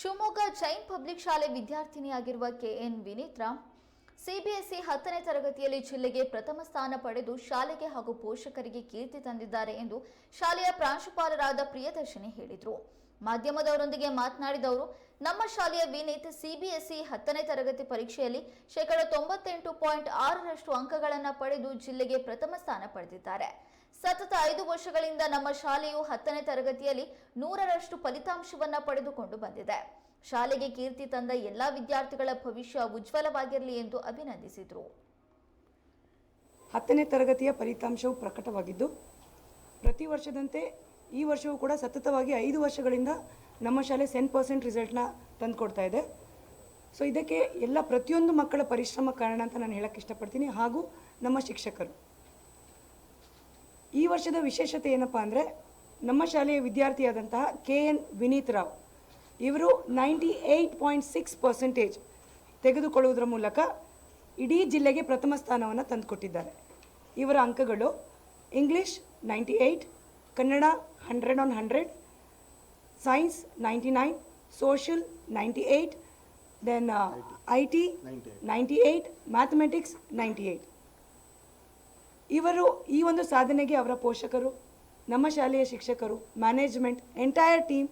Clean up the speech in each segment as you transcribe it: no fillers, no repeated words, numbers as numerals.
Shivamogga Jain public ಶಾಲೆ ವಿದ್ಯಾರ್ಥಿನಿಯಾಗಿರುವ K N ವಿನಿತ್ರಾ CBSE 10ನೇ ತರಗತಿಯಲ್ಲಿ ಜಿಲ್ಲೆಗೆ ಪ್ರಥಮ ಸ್ಥಾನ ಪಡೆದು ಶಾಲೆಗೆ ಹಾಗೂ ಪೋಷಕರಿಗೆ ಕೀರ್ತಿ ತಂದಿದ್ದಾರೆ ಎಂದು ಶಾಲೆಯ ಪ್ರಾಂಶುಪಾಲರಾದ ಪ್ರಿಯದರ್ಶಿನಿ ಹೇಳಿದರು. ಮಾಧ್ಯಮದವರೊಂದಿಗೆ ಮಾತನಾಡಿದ ಅವರು, ನಮ್ಮ ಶಾಲೆಯ ವಿನೀತ್ ಸಿಬಿಎಸ್ಇ 10ನೇ ತರಗತಿ ಪರೀಕ್ಷೆಯಲ್ಲಿ 98.6% ಅಂಕಗಳನ್ನು ಪಡೆದು ಜಿಲ್ಲೆಗೆ ಪ್ರಥಮ ಸ್ಥಾನ ಪಡೆದಿದ್ದಾರೆ. ಸತತ 5 ವರ್ಷಗಳಿಂದ ನಮ್ಮ ಶಾಲೆಯು 10ನೇ ತರಗತಿಯಲ್ಲಿ 100ರಷ್ಟು ಫಲಿತಾಂಶವನ್ನು ಪಡೆದುಕೊಂಡು ಬಂದಿದೆ. ಶಾಲೆಗೆ ಕೀರ್ತಿ ತಂದ ಎಲ್ಲಾ ವಿದ್ಯಾರ್ಥಿಗಳ ಭವಿಷ್ಯ ಉಜ್ವಲವಾಗಿರಲಿ ಎಂದು ಅಭಿನಂದಿಸಿದರು. 10ನೇ ತರಗತಿಯ ಫಲಿತಾಂಶವು ಪ್ರಕಟವಾಗಿದ್ದು, ಪ್ರತಿ ವರ್ಷದಂತೆ ಈ ವರ್ಷವೂ ಕೂಡ ಸತತವಾಗಿ 5 ವರ್ಷಗಳಿಂದ ನಮ್ಮ ಶಾಲೆ 100% ರಿಸಲ್ಟ್ನ ತಂದುಕೊಡ್ತಾ ಇದೆ. ಸೊ ಇದಕ್ಕೆ ಎಲ್ಲ ಪ್ರತಿಯೊಂದು ಮಕ್ಕಳ ಪರಿಶ್ರಮ ಕಾರಣ ಅಂತ ನಾನು ಹೇಳಕ್ಕೆ ಇಷ್ಟಪಡ್ತೀನಿ, ಹಾಗೂ ನಮ್ಮ ಶಿಕ್ಷಕರು. ಈ ವರ್ಷದ ವಿಶೇಷತೆ ಏನಪ್ಪ ಅಂದರೆ, ನಮ್ಮ ಶಾಲೆಯ ವಿದ್ಯಾರ್ಥಿಯಾದಂತಹ ಕೆಎನ್ ವಿನೀತ್ ರಾವ್ ಇವರು 98.6% ತೆಗೆದುಕೊಳ್ಳುವುದರ ಮೂಲಕ ಇಡೀ ಜಿಲ್ಲೆಗೆ ಪ್ರಥಮ ಸ್ಥಾನವನ್ನು ತಂದುಕೊಟ್ಟಿದ್ದಾರೆ. ಇವರ ಅಂಕಗಳು English 98, Kannada 100/100, science 99, social 98, then IT 98, mathematics 98. ಇವರು ಈ ಒಂದು ಸಾಧನೆಗೆ ಅವರ ಪೋಷಕರು, ನಮ್ಮ ಶಾಲೆಯ ಶಿಕ್ಷಕರು, ಮ್ಯಾನೇಜ್ಮೆಂಟ್, ಎಂಟೈರ್ ಟೀಮ್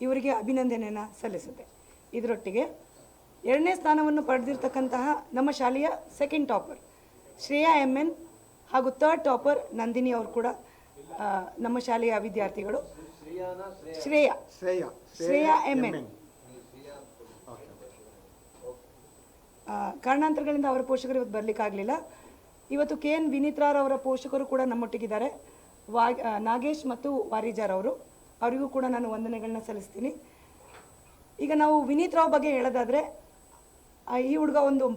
ಇವರಿಗೆ ಅಭಿನಂದನೆಯನ್ನು ಸಲ್ಲಿಸುತ್ತೆ. ಇದರೊಟ್ಟಿಗೆ 2ನೇ ಸ್ಥಾನವನ್ನು ಪಡೆದಿರ್ತಕ್ಕಂತಹ ನಮ್ಮ ಶಾಲೆಯ ಸೆಕೆಂಡ್ ಟಾಪರ್ ಶ್ರೇಯಾ MN ಹಾಗೂ ಥರ್ಡ್ ಟಾಪರ್ ನಂದಿನಿ ಅವರು ಕೂಡ ನಮ್ಮ ಶಾಲೆಯ ವಿದ್ಯಾರ್ಥಿಗಳು. ಶ್ರೇಯಾ MN ಕಾರಣಾಂತರಗಳಿಂದ ಅವರ ಪೋಷಕರು ಇವತ್ತು ಬರಲಿಕ್ಕಾಗಲಿಲ್ಲ. ಇವತ್ತು ಕೆಎನ್ ವಿನೀತ್ರಾರ್ ಅವರ ಪೋಷಕರು ಕೂಡ ನಮ್ಮೊಟ್ಟಿಗಿದ್ದಾರೆ, ನಾಗೇಶ್ ಮತ್ತು ವಾರಿಜಾರ್ ಅವರು. ಅವರಿಗೂ ಕೂಡ ನಾನು ವಂದನೆಗಳನ್ನ ಸಲ್ಲಿಸ್ತೀನಿ. ಈಗ ನಾವು ವಿನೀತ್ ರಾವ್ ಬಗ್ಗೆ ಹೇಳೋದಾದರೆ, ಈ ಹುಡುಗ ಒಂದು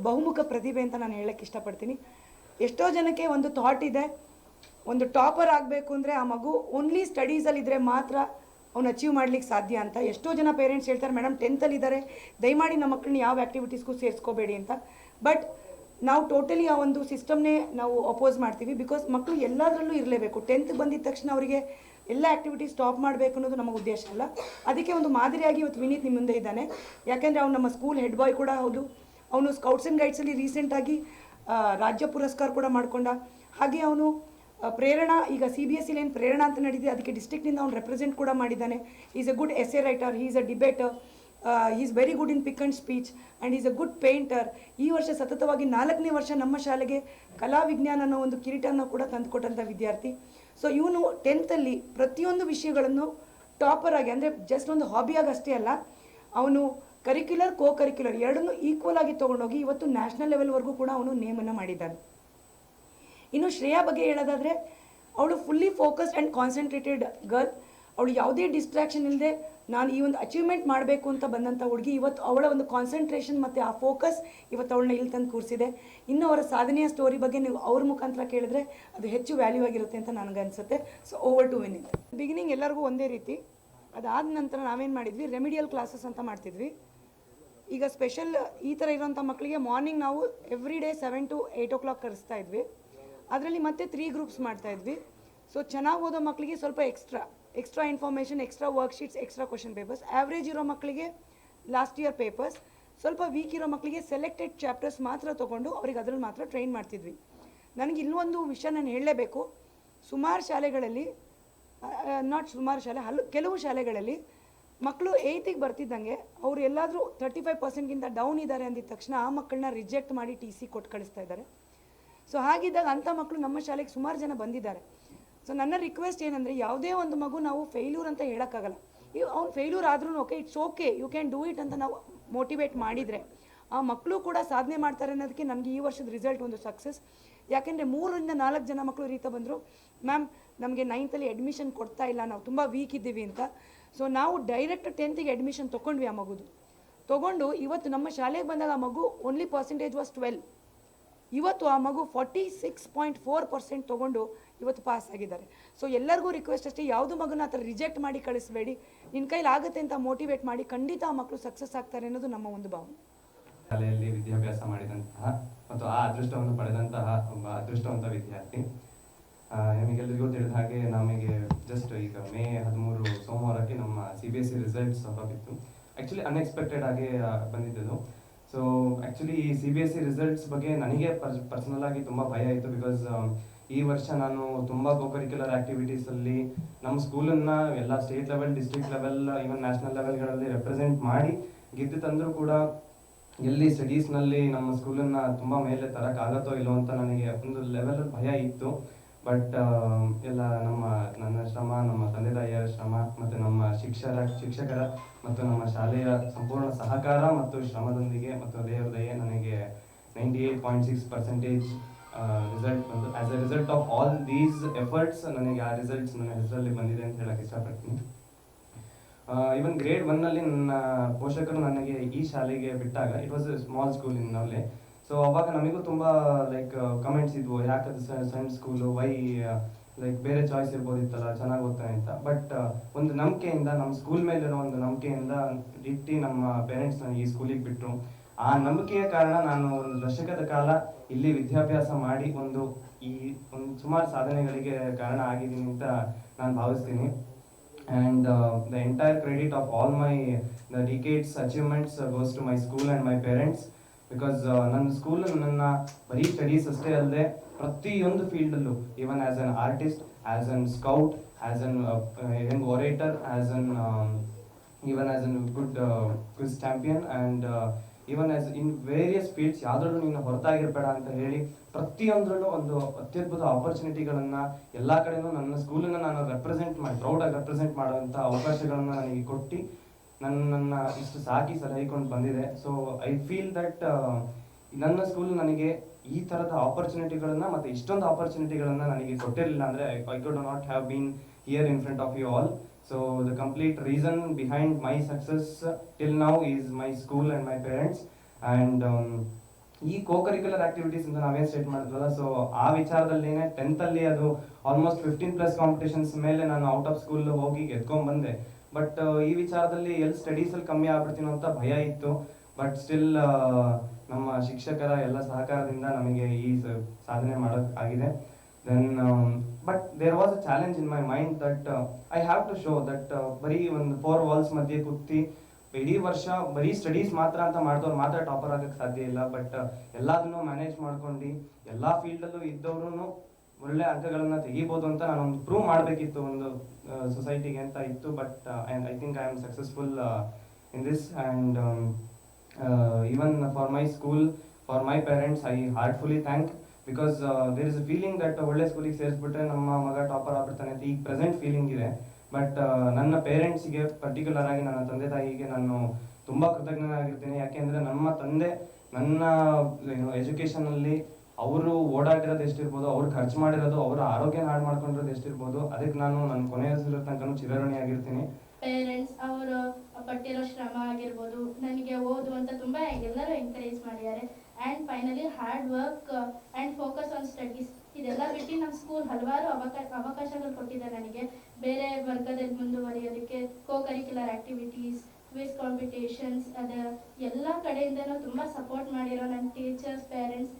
ಬಹುಮುಖ ಪ್ರತಿಭೆ ಅಂತ ನಾನು ಹೇಳಕ್ಕೆ ಇಷ್ಟಪಡ್ತೀನಿ. ಎಷ್ಟೋ ಜನಕ್ಕೆ ಒಂದು ಥಾಟ್ ಇದೆ, ಒಂದು ಟಾಪರ್ ಆಗಬೇಕು ಅಂದರೆ ಆ ಮಗು ಓನ್ಲಿ ಸ್ಟಡೀಸಲ್ಲಿದ್ದರೆ ಮಾತ್ರ ಅವ್ನು ಅಚೀವ್ ಮಾಡ್ಲಿಕ್ಕೆ ಸಾಧ್ಯ ಅಂತ. ಎಷ್ಟೋ ಜನ ಪೇರೆಂಟ್ಸ್ ಹೇಳ್ತಾರೆ, ಮೇಡಮ್ 10th ದಯಮಾಡಿ ನಮ್ಮ ಮಕ್ಕಳನ್ನ ಯಾವ ಆ್ಯಕ್ಟಿವಿಟೀಸ್ಗೂ ಸೇರಿಸ್ಕೋಬೇಡಿ ಅಂತ. ಬಟ್ ನಾವು ಟೋಟಲಿ ಆ ಒಂದು ಸಿಸ್ಟಮ್ನೇ ನಾವು ಅಪೋಸ್ ಮಾಡ್ತೀವಿ. ಬಿಕಾಸ್ ಮಕ್ಕಳು ಎಲ್ಲದರಲ್ಲೂ ಇರಲೇಬೇಕು. 10th ಬಂದಿದ ತಕ್ಷಣ ಅವರಿಗೆ ಎಲ್ಲ ಆ್ಯಕ್ಟಿವಿಟೀಸ್ ಸ್ಟಾಪ್ ಮಾಡಬೇಕು ಅನ್ನೋದು ನಮ್ಮ ಉದ್ದೇಶ ಅಲ್ಲ. ಅದಕ್ಕೆ ಒಂದು ಮಾದರಿಯಾಗಿ ಇವತ್ತು ವಿನೀತ್ ನಿಮ್ಮ ಮುಂದೆ ಇದ್ದಾನೆ. ಯಾಕೆಂದರೆ ಅವ್ನು ನಮ್ಮ ಸ್ಕೂಲ್ ಹೆಡ್ ಬಾಯ್ ಕೂಡ ಹೌದು. ಅವನು ಸ್ಕೌಟ್ಸ್ ಆ್ಯಂಡ್ ಗೈಡ್ಸಲ್ಲಿ ರೀಸೆಂಟಾಗಿ ರಾಜ್ಯ ಪುರಸ್ಕಾರ ಕೂಡ ಮಾಡಿಕೊಂಡ. ಹಾಗೆ ಅವನು ಪ್ರೇರಣಾ, ಈಗ CBSE ಏನು ಪ್ರೇರಣಾ ಅಂತ ನಡೀತಿದೆ, ಅದಕ್ಕೆ ಡಿಸ್ಟ್ರಿಕ್ಟಿಂದ ಅವ್ನು ರೆಪ್ರೆಸೆಂಟ್ ಕೂಡ ಮಾಡಿದ್ದಾನೆ. Is a good essay writer, he is a debater, he is very good in pick and speech and is a good painter. ಈ ವರ್ಷ ಸತತವಾಗಿ 4ನೇ ವರ್ಷ ನಮ್ಮ ಶಾಲೆಗೆ ಕಲಾ ವಿಜ್ಞಾನ ಅನ್ನೋ ಒಂದು ಕಿರೀಟವನ್ನು ಕೂಡ ತಂದುಕೊಟ್ಟಂಥ ವಿದ್ಯಾರ್ಥಿ. ಸೊ ಇವನು 10th ಪ್ರತಿಯೊಂದು ವಿಷಯಗಳನ್ನು ಟಾಪರ್ ಆಗಿ, ಅಂದರೆ ಜಸ್ಟ್ ಒಂದು ಹಾಬಿಯಾಗಿ ಅಷ್ಟೇ ಅಲ್ಲ, ಅವನು ಕರಿಕ್ಯುಲರ್ ಕರಿಕ್ಯುಲರ್ ಎರಡನ್ನೂ ಈಕ್ವಲ್ ಆಗಿ ತೊಗೊಂಡೋಗಿ ಇವತ್ತು ನ್ಯಾಷನಲ್ ಲೆವೆಲ್ವರೆಗೂ ಕೂಡ ಅವನು ನೇಮನ್ನು ಮಾಡಿದ್ದಾನೆ. ಇನ್ನು ಶ್ರೇಯಾ ಬಗ್ಗೆ ಹೇಳೋದಾದರೆ, ಅವಳು fully focused and concentrated girl. ಅವಳು ಯಾವುದೇ ಡಿಸ್ಟ್ರಾಕ್ಷನ್ ಇಲ್ಲದೆ ನಾನು ಈ ಒಂದು ಅಚೀವ್ಮೆಂಟ್ ಮಾಡಬೇಕು ಅಂತ ಬಂದಂಥ ಹುಡುಗಿ. ಇವತ್ತು ಅವಳ ಒಂದು ಕಾನ್ಸಂಟ್ರೇಷನ್ ಮತ್ತು ಆ ಫೋಕಸ್ ಇವತ್ತು ಅವಳನ್ನ ಇಲ್ಲಿ ತಂದು ಕೂರಿಸಿದೆ. ಇನ್ನು ಅವರ ಸಾಧನೆಯ ಸ್ಟೋರಿ ಬಗ್ಗೆ ನೀವು ಅವ್ರ ಮುಖಾಂತರ ಕೇಳಿದ್ರೆ ಅದು ಹೆಚ್ಚು ವ್ಯಾಲ್ಯೂ ಆಗಿರುತ್ತೆ ಅಂತ ನನಗನ್ಸುತ್ತೆ. So over to winning. Beginning ಎಲ್ಲರಿಗೂ ಒಂದೇ ರೀತಿ, ಅದಾದ ನಂತರ ನಾವೇನು ಮಾಡಿದ್ವಿ, ರೆಮಿಡಿಯಲ್ ಕ್ಲಾಸಸ್ ಅಂತ ಮಾಡ್ತಿದ್ವಿ. ಈಗ ಸ್ಪೆಷಲ್ ಈ ಥರ ಇರೋಂಥ ಮಕ್ಕಳಿಗೆ ಮಾರ್ನಿಂಗ್ ನಾವು ಎವ್ರಿ ಡೇ 7 to 8 o'clock ಕರೆಸ್ತಾ ಇದ್ವಿ. ಅದರಲ್ಲಿ ಮತ್ತೆ 3 ಗ್ರೂಪ್ಸ್ ಮಾಡ್ತಾಯಿದ್ವಿ. ಸೊ ಚೆನ್ನಾಗಿ ಓದೋ ಮಕ್ಕಳಿಗೆ ಸ್ವಲ್ಪ extra information, extra worksheets, extra question papers. Average ಇರೋ ಮಕ್ಕಳಿಗೆ ಲಾಸ್ಟ್ ಇಯರ್ ಪೇಪರ್ಸ್, ಸ್ವಲ್ಪ ವೀಕ್ ಇರೋ ಮಕ್ಕಳಿಗೆ ಸೆಲೆಕ್ಟೆಡ್ ಚಾಪ್ಟರ್ಸ್ ಮಾತ್ರ ತೊಗೊಂಡು ಅವ್ರಿಗೆ ಅದರಲ್ಲಿ ಮಾತ್ರ ಟ್ರೈನ್ ಮಾಡ್ತಿದ್ವಿ. ನನಗೆ ಇನ್ನೊಂದು ವಿಷಯ ನಾನು ಹೇಳಲೇಬೇಕು. ಸುಮಾರು ಶಾಲೆಗಳಲ್ಲಿ, ಕೆಲವು ಶಾಲೆಗಳಲ್ಲಿ ಮಕ್ಕಳು 8th ಬರ್ತಿದ್ದಂಗೆ ಅವರು ಎಲ್ಲಾದರೂ 35%ಗಿಂತ ಡೌನ್ ಇದ್ದಾರೆ ಅಂದಿದ ತಕ್ಷಣ ಆ ಮಕ್ಕಳನ್ನ ರಿಜೆಕ್ಟ್ ಮಾಡಿ TC ಕೊಟ್ಟು ಕಳಿಸ್ತಾ ಇದ್ದಾರೆ. ಸೊ ಹಾಗಿದ್ದಾಗ ಅಂಥ ಮಕ್ಕಳು ನಮ್ಮ ಶಾಲೆಗೆ ಸುಮಾರು ಜನ ಬಂದಿದ್ದಾರೆ. ಸೊ ನನ್ನ ರಿಕ್ವೆಸ್ಟ್ ಏನಂದರೆ, ಯಾವುದೇ ಒಂದು ಮಗು ನಾವು ಫೇಲ್ಯೂರ್ ಅಂತ ಹೇಳೋಕ್ಕಾಗಲ್ಲ. ಅವ್ನು ಫೇಲ್ಯೂರ್ ಆದ್ರೂ okay, it's okay, you can do it ಅಂತ ನಾವು ಮೋಟಿವೇಟ್ ಮಾಡಿದರೆ ಆ ಮಕ್ಕಳು ಕೂಡ ಸಾಧನೆ ಮಾಡ್ತಾರೆ ಅನ್ನೋದಕ್ಕೆ ನನಗೆ ಈ ವರ್ಷದ ರಿಸಲ್ಟ್ ಒಂದು ಸಕ್ಸಸ್. ಯಾಕೆಂದರೆ 3ರಿಂದ 4 ಜನ ಮಕ್ಕಳು ರೀತ ಬಂದರು, ಮ್ಯಾಮ್ ನಮಗೆ 9th ಅಡ್ಮಿಷನ್ ಕೊಡ್ತಾ ಇಲ್ಲ, ನಾವು ತುಂಬ ವೀಕ್ ಇದ್ದೀವಿ ಅಂತ. ಸೊ ನಾವು ಡೈರೆಕ್ಟ್ 10th ಅಡ್ಮಿಷನ್ ತೊಗೊಂಡ್ವಿ. ಆ ಮಗುದು ತೊಗೊಂಡು ಇವತ್ತು ನಮ್ಮ ಶಾಲೆಗೆ ಬಂದಾಗ ಆ ಮಗು ಓನ್ಲಿ ಪರ್ಸೆಂಟೇಜ್ ವಾಸ್ 12. ಇವತ್ತು ಆ ಮಗು 46.4% ತೊಗೊಂಡು ಇವತ್ತು ಪಾಸ್ ಆಗಿದ್ದಾರೆ. ಸೊ ಎಲ್ಲರಿಗೂ ರಿಕ್ವೆಸ್ಟ್ ಅಷ್ಟೇ, ಯಾವುದು ಮಗುನ ಆ ಥರ ರಿಜೆಕ್ಟ್ ಮಾಡಿ ಕಳಿಸಬೇಡಿ. ನಿನ್ನ ಕೈಲಿ ಆಗುತ್ತೆ ಅಂತ ಮೋಟಿವೇಟ್ ಮಾಡಿ, ಖಂಡಿತ ಆ ಮಕ್ಕಳು ಸಕ್ಸಸ್ ಆಗ್ತಾರೆ ಅನ್ನೋದು ನಮ್ಮ ಒಂದು ಭಾವನೆ. ಶಾಲೆಯಲ್ಲಿ ವಿದ್ಯಾಭ್ಯಾಸ ಮಾಡಿದಂತಹ ಮತ್ತು ಆ ಅದೃಷ್ಟವನ್ನು ಪಡೆದಂತಹ ಒಬ್ಬ ಅದೃಷ್ಟವಂತ ವಿದ್ಯಾರ್ಥಿ. ನಿಮಗೆಲ್ಲರಿಗೂ ತಿಳಿದ ಹಾಗೆ ನಮಗೆ ಜಸ್ಟ್ ಈಗ ಮೇ 13 ಸೋಮವಾರಕ್ಕೆ ನಮ್ಮ CBSE ರಿಸಲ್ಟ್ಸ್ ಹೊರಬಿತ್ತು. ಆ್ಯಕ್ಚುಲಿ ಅನ್ಎಕ್ಸ್ಪೆಕ್ಟೆಡ್ ಆಗಿ ಬಂದಿದ್ದು. ಸೊ ಆ್ಯಕ್ಚುಲಿ ಈ CBSE ರಿಸಲ್ಟ್ಸ್ ಬಗ್ಗೆ ನನಗೆ ಪರ್ಸನಲ್ ಆಗಿ ತುಂಬ ಭಯ ಇತ್ತು. ಬಿಕಾಸ್ ಈ ವರ್ಷ ನಾನು ತುಂಬ ಕೋಕರಿಕ್ಯುಲರ್ ಆ್ಯಕ್ಟಿವಿಟೀಸಲ್ಲಿ ನಮ್ಮ ಸ್ಕೂಲನ್ನು ಎಲ್ಲ state level, district level, even national ಲೆವೆಲ್ಗಳಲ್ಲಿ ರೆಪ್ರೆಸೆಂಟ್ ಮಾಡಿ ಗೆದ್ದಿತ್ತಂದರೂ ಕೂಡ ಎಲ್ಲಿ ಸ್ಟಡೀಸ್ನಲ್ಲಿ ನಮ್ಮ ಸ್ಕೂಲನ್ನು ತುಂಬ ಮೇಲೆ ತರೋಕ್ಕಾಗತ್ತೋ ಇಲ್ಲೋ ಅಂತ ನನಗೆ ಒಂದು ಲೆವೆಲಲ್ಲಿ ಭಯ ಇತ್ತು. ಬಟ್ ಎಲ್ಲ ನನ್ನ ಶ್ರಮ, ನಮ್ಮ ತಂದೆ ತಾಯಿಯರ ಶ್ರಮ ಮತ್ತು ನಮ್ಮ ಶಿಕ್ಷಕರ ಮತ್ತು ನಮ್ಮ ಶಾಲೆಯ ಸಂಪೂರ್ಣ ಸಹಕಾರ ಮತ್ತು ಶ್ರಮದೊಂದಿಗೆ ಮತ್ತು ದೇವರ ದಯೆ ನನಗೆ 98.6% ರಿಸಲ್ಟ್ ಬಂದು as A result of all these efforts ನನಗೆ ಆ ರಿಸಲ್ಟ್ಸ್ ನನ್ನ ಹೆಸರಲ್ಲಿ ಬಂದಿದೆ ಅಂತ ಹೇಳಕ್ಕೆ ಇಷ್ಟಪಡ್ತೀನಿ. ಈವನ್ ಗ್ರೇಡ್ 1ನಲ್ಲಿ ನನ್ನ ಪೋಷಕರು ನನಗೆ ಈ ಶಾಲೆಗೆ ಬಿಟ್ಟಾಗ, it was A small school in Navale. So ಅವಾಗ ನಮಗೂ ತುಂಬ ಲೈಕ್ ಕಮೆಂಟ್ಸ್ ಇದ್ವು, ಯಾಕದು ಸಣ್ಣ ಸ್ಕೂಲು, ವೈ ಲೈಕ್ ಬೇರೆ ಚಾಯ್ಸ್ ಇರ್ಬೋದಿತ್ತಲ್ಲ, ಚೆನ್ನಾಗಿ ಓದ್ತಾನೆ ಅಂತ. ಬಟ್ ಒಂದು ನಂಬಿಕೆಯಿಂದ, ನಮ್ಮ ಸ್ಕೂಲ್ ಮೇಲಿರೋ ಒಂದು ನಂಬಿಕೆಯಿಂದ ಇಟ್ಟು ನಮ್ಮ ಪೇರೆಂಟ್ಸ್ ನನಗೆ ಈ ಸ್ಕೂಲಿಗೆ ಬಿಟ್ಟರು. ಆ ನಂಬಿಕೆಯ ಕಾರಣ ನಾನು ಒಂದು ದಶಕದ ಕಾಲ ಇಲ್ಲಿ ವಿದ್ಯಾಭ್ಯಾಸ ಮಾಡಿ ಒಂದು ಸುಮಾರು ಸಾಧನೆಗಳಿಗೆ ಕಾರಣ ಆಗಿದ್ದೀನಿ ಅಂತ ನಾನು ಭಾವಿಸ್ತೀನಿ. And the entire credit of all the decades achievements goes to my school and my parents, because ನನ್ನ ಸ್ಕೂಲ್ ನನ್ನ ಬರೀ ಸ್ಟಡೀಸ್ ಅಷ್ಟೇ ಅಲ್ಲದೆ ಪ್ರತಿಯೊಂದು ಫೀಲ್ಡಲ್ಲೂ, even as an artist, as an scout, as an young orator, as an even as an good quiz champion, and even as in various fields ಯಾವುದ್ರಲ್ಲೂ ನೀನು ಹೊರತಾಗಿರ್ಬೇಡ ಅಂತ ಹೇಳಿ ಪ್ರತಿಯೊಂದರಲ್ಲೂ ಒಂದು ಅತ್ಯದ್ಭುತ ಆಪರ್ಚುನಿಟಿಗಳನ್ನು ಎಲ್ಲ ಕಡೆಯೂ ನನ್ನ ಸ್ಕೂಲನ್ನು ನಾನು ಪ್ರೌಡಾಗಿ ರೆಪ್ರೆಸೆಂಟ್ ಮಾಡುವಂಥ ಅವಕಾಶಗಳನ್ನು ನನಗೆ ಕೊಟ್ಟು ನನ್ನನ್ನು ಇಷ್ಟು ಸಾಕಿ ಸಲಹಿಕೊಂಡು ಬಂದಿದೆ. ಸೊ ಐ ಫೀಲ್ ದಟ್ ನನ್ನ ಸ್ಕೂಲ್ ನನಗೆ ಈ ಥರದ ಆಪರ್ಚುನಿಟಿಗಳನ್ನು ಮತ್ತು ಇಷ್ಟೊಂದು ಆಪರ್ಚುನಿಟಿಗಳನ್ನು ನನಗೆ ಕೊಟ್ಟಿರಲಿಲ್ಲ ಅಂದರೆ I could not have been here in front of you all. So the complete reason behind my success till now is my school and my parents. And ಈ ಕೋ-ಕರಿಕ್ಯುಲರ್ ಆಕ್ಟಿವಿಟೀಸ್ ಅಂತ ನಾವೇನು ಸ್ಟೇಟ್ ಮಾಡಿದ್ವಲ್ಲ, ಸೊ ಆ ವಿಚಾರದಲ್ಲೇನೆ 10th ಅಲ್ಲಿ ಅದು almost 15+ competitions ಮೇಲೆ ನಾನು out of school ಹೋಗಿ ಗೆದ್ಕೊಂಡ್ಬಂದೆ. But ಈ ವಿಚಾರದಲ್ಲಿ ಎಲ್ಲಿ ಸ್ಟಡೀಸಲ್ಲಿ ಕಮ್ಮಿ ಆಗ್ಬಿಡ್ತೀನೋ ಅಂತ ಭಯ ಇತ್ತು. ಬಟ್ ಸ್ಟಿಲ್ ನಮ್ಮ ಶಿಕ್ಷಕರ ಎಲ್ಲ ಸಹಕಾರದಿಂದ ನಮಗೆ ಈ ಸಾಧನೆ ಮಾಡೋಕ್ಕಾಗಿದೆ. Then but there was a challenge in my mind that I have to show that ಬರೀ ಒಂದು 4 walls ಮಧ್ಯೆ ಕೂತಿ ಇಡೀ ವರ್ಷ ಬರೀ ಸ್ಟಡೀಸ್ ಮಾತ್ರ ಅಂತ ಮಾಡಿದವ್ರು ಮಾತ್ರ ಟಾಪರ್ ಆಗಕ್ಕೆ ಸಾಧ್ಯ ಇಲ್ಲ. ಬಟ್ ಎಲ್ಲದನ್ನೂ ಮ್ಯಾನೇಜ್ ಮಾಡ್ಕೊಂಡು ಎಲ್ಲ ಫೀಲ್ಡಲ್ಲೂ ಇದ್ದವ್ರು ಒಳ್ಳೆ ಅಂಕಗಳನ್ನು ತೆಗಿಬೋದು ಅಂತ ನಾನೊಂದು ಪ್ರೂವ್ ಮಾಡಬೇಕಿತ್ತು ಒಂದು ಸೊಸೈಟಿಗೆ ಅಂತ ಇತ್ತು. But I think I am successful in this. And even for my school, for my parents I heartfully thank. Because there is a feeling that ಒಳ್ಳೆ ಸ್ಕೂಲಿಗೆ ಸೇರಿಸ್ಬಿಟ್ರೆ ನಮ್ಮ ಮಗ ಟಾಪರ್ ಆಗ್ಬಿಡ್ತಾನೆ ಅಂತ ಈಗ ಪ್ರೆಸೆಂಟ್ ಫೀಲಿಂಗ್ ಇದೆ. ಬಟ್ ನನ್ನ ಪೇರೆಂಟ್ಸಿಗೆ, ಪರ್ಟಿಕ್ಯುಲರ್ ಆಗಿ ನನ್ನ ತಂದೆ ತಾಯಿಗೆ ನಾನು ತುಂಬ ಕೃತಜ್ಞನಾಗಿರ್ತೀನಿ. ಯಾಕೆಂದರೆ ನಮ್ಮ ತಂದೆ ನನ್ನ ಎಜುಕೇಷನಲ್ಲಿ ಅವರು ಓಡಾಡಿರೋದು ಎಷ್ಟಿರ್ಬೋದು, ಅವ್ರು ಖರ್ಚು ಮಾಡಿರೋದು, ಅವರ ಆರೋಗ್ಯನ ಹಾಳು ಮಾಡ್ಕೊಂಡಿರೋದು ಎಷ್ಟಿರ್ಬೋದು, ಅದಕ್ಕೆ ನಾನು ನನ್ನ ಕೊನೆಯ ತನಕ ಚಿರಋಣಿಯಾಗಿರ್ತೀನಿ. ಪೇರೆಂಟ್ಸ್ ಅವರು ಪಟ್ಟಿರೋ ಶ್ರಮ ಆಗಿರ್ಬೋದು, ನನಗೆ ಓದು ಅಂತ ತುಂಬ ಎಲ್ಲರೂ ಎಂಕರೇಜ್ ಮಾಡಿದ್ದಾರೆ. And finally hard work and focus on studies ಇದೆಲ್ಲ ಬಿಟ್ಟು ನಮ್ಮ ಸ್ಕೂಲ್ ಹಲವಾರು ಅವಕಾಶಗಳು ಕೊಟ್ಟಿದೆ ನನಗೆ ಬೇರೆ ವರ್ಗದಲ್ಲಿ ಮುಂದುವರಿಯೋದಕ್ಕೆ. ಕೋ-ಕರಿಕ್ಯುಲರ್ ಆ್ಯಕ್ಟಿವಿಟೀಸ್, ಕ್ವಿಜ್ ಕಾಂಪಿಟೇಷನ್ಸ್, ಅದು ಎಲ್ಲ ಕಡೆಯಿಂದನೂ ತುಂಬ ಸಪೋರ್ಟ್ ಮಾಡಿರೋ ನನ್ನ ಟೀಚರ್ಸ್, ಪೇರೆಂಟ್ಸ್